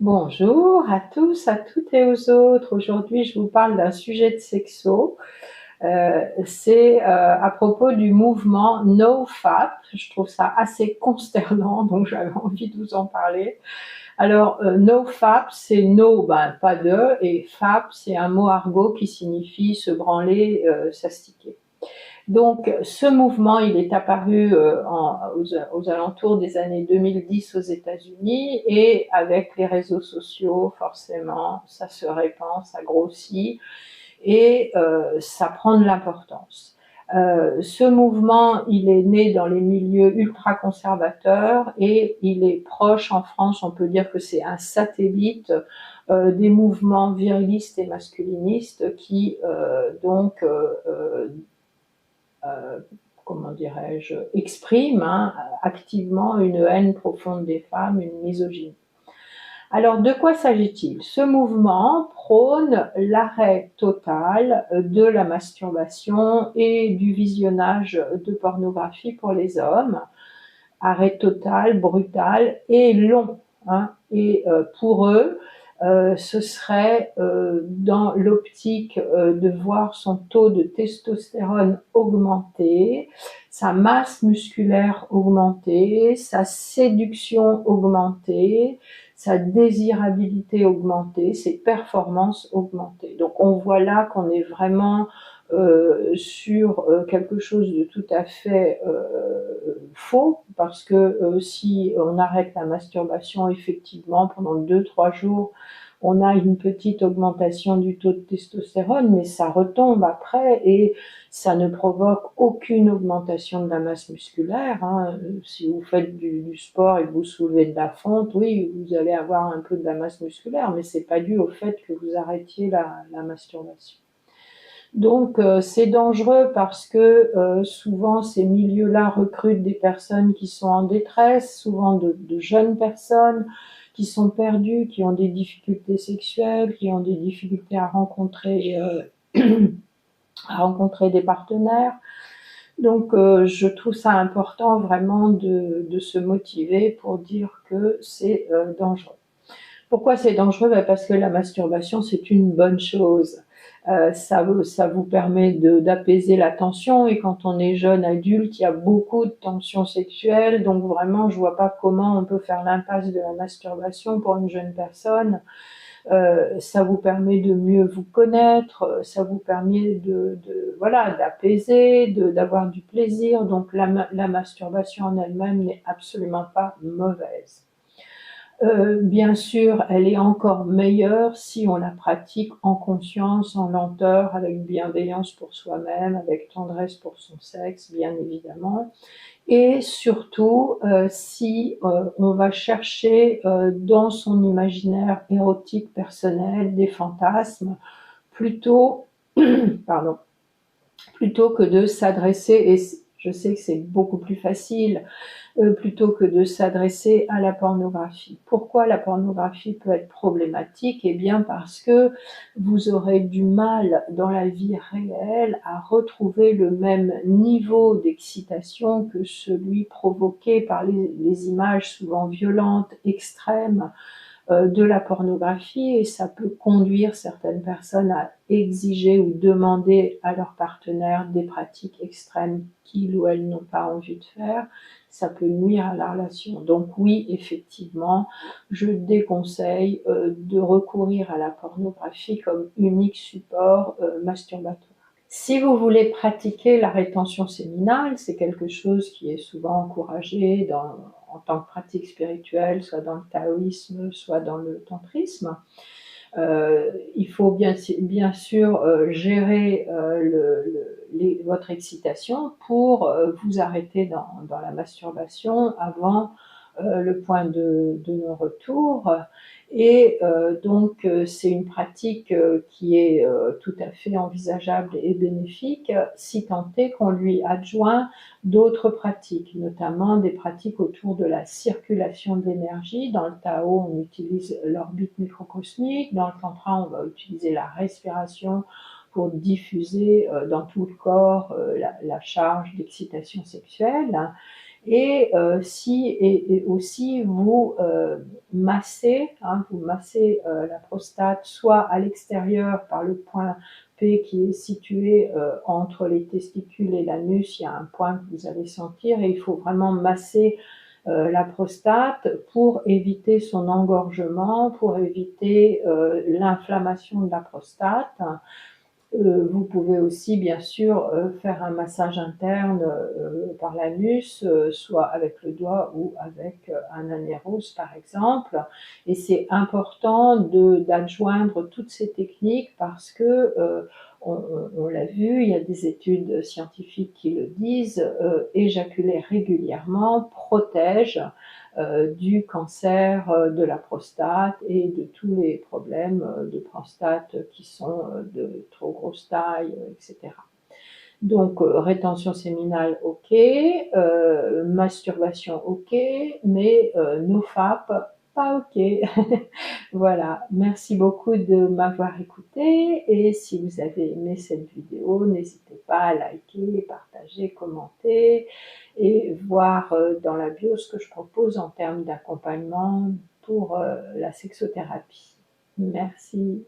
Bonjour à tous, à toutes et aux autres. Aujourd'hui, je vous parle d'un sujet de sexo. C'est à propos du mouvement NoFap. Je trouve ça assez consternant, donc j'avais envie de vous en parler. Alors, NoFap, c'est no, pas de, et fap, c'est un mot argot qui signifie se branler, s'astiquer. Donc, ce mouvement, il est apparu aux alentours des années 2010 aux États-Unis, et avec les réseaux sociaux, forcément, ça se répand, ça grossit et ça prend de l'importance. Ce mouvement, il est né dans les milieux ultra-conservateurs et il est proche en France, on peut dire que c'est un satellite des mouvements virilistes et masculinistes qui euh, comment dirais-je, exprime activement une haine profonde des femmes, une misogynie. Alors, de quoi s'agit-il? Ce mouvement prône l'arrêt total de la masturbation et du visionnage de pornographie pour les hommes. Arrêt total, brutal et long. Et pour eux, ce serait dans l'optique de voir son taux de testostérone augmenter, sa masse musculaire augmenter, sa séduction augmenter, sa désirabilité augmenter, ses performances augmenter. Donc on voit là qu'on est vraiment sur quelque chose de tout à fait faux, parce que si on arrête la masturbation, effectivement, pendant 2-3 jours, on a une petite augmentation du taux de testostérone, mais ça retombe après et ça ne provoque aucune augmentation de la masse musculaire. Si vous faites du sport et que vous soulevez de la fonte, oui, vous allez avoir un peu de la masse musculaire, mais c'est pas dû au fait que vous arrêtiez la masturbation. Donc c'est dangereux parce que souvent ces milieux-là recrutent des personnes qui sont en détresse, souvent de jeunes personnes qui sont perdues, qui ont des difficultés sexuelles, qui ont des difficultés à rencontrer des partenaires. Donc je trouve ça important vraiment de se motiver pour dire que c'est dangereux. Pourquoi c'est dangereux? Parce que la masturbation, c'est une bonne chose. Ça vous permet d'apaiser la tension, et quand on est jeune adulte, il y a beaucoup de tensions sexuelles, donc vraiment je vois pas comment on peut faire l'impasse de la masturbation pour une jeune personne. Ça vous permet de mieux vous connaître, ça vous permet d'apaiser, d'avoir du plaisir, donc la masturbation en elle-même n'est absolument pas mauvaise. Bien sûr, elle est encore meilleure si on la pratique en conscience, en lenteur, avec bienveillance pour soi-même, avec tendresse pour son sexe, bien évidemment. Et surtout, si on va chercher dans son imaginaire érotique personnel des fantasmes, plutôt, pardon, plutôt que de s'adresser, et je sais que c'est beaucoup plus facile, plutôt que de s'adresser à la pornographie. Pourquoi la pornographie peut être problématique? Eh bien parce que vous aurez du mal dans la vie réelle à retrouver le même niveau d'excitation que celui provoqué par les images souvent violentes, extrêmes, de la pornographie, et ça peut conduire certaines personnes à exiger ou demander à leur partenaire des pratiques extrêmes qu'ils ou elles n'ont pas envie de faire. Ça peut nuire à la relation. Donc oui, effectivement, je déconseille de recourir à la pornographie comme unique support masturbatoire. Si vous voulez pratiquer la rétention séminale, c'est quelque chose qui est souvent encouragé en tant que pratique spirituelle, soit dans le taoïsme, soit dans le tantrisme. Il faut bien sûr gérer votre excitation pour vous arrêter dans la masturbation avant le point de non-retour. Et donc c'est une pratique qui est tout à fait envisageable et bénéfique, si tant est qu'on lui adjoint d'autres pratiques, notamment des pratiques autour de la circulation de l'énergie. Dans le Tao, on utilise l'orbite microcosmique. Dans le Tantra, on va utiliser la respiration pour diffuser dans tout le corps la charge d'excitation sexuelle. Et et aussi vous massez, hein, vous massez la prostate soit à l'extérieur par le point P qui est situé entre les testicules et l'anus, il y a un point que vous allez sentir et il faut vraiment masser la prostate pour éviter son engorgement, pour éviter l'inflammation de la prostate. Vous pouvez aussi bien sûr faire un massage interne par l'anus, soit avec le doigt ou avec un anéros par exemple. Et c'est important d'adjoindre toutes ces techniques parce que on l'a vu, il y a des études scientifiques qui le disent, éjaculer régulièrement protège du cancer de la prostate et de tous les problèmes de prostate qui sont de trop grosse taille, etc. Donc rétention séminale, ok, masturbation, ok, mais nofap, pas ok. Voilà, merci beaucoup de m'avoir écouté et si vous avez aimé cette vidéo, n'hésitez pas à liker, partager, commenter et voir dans la bio ce que je propose en termes d'accompagnement pour la sexothérapie. Merci.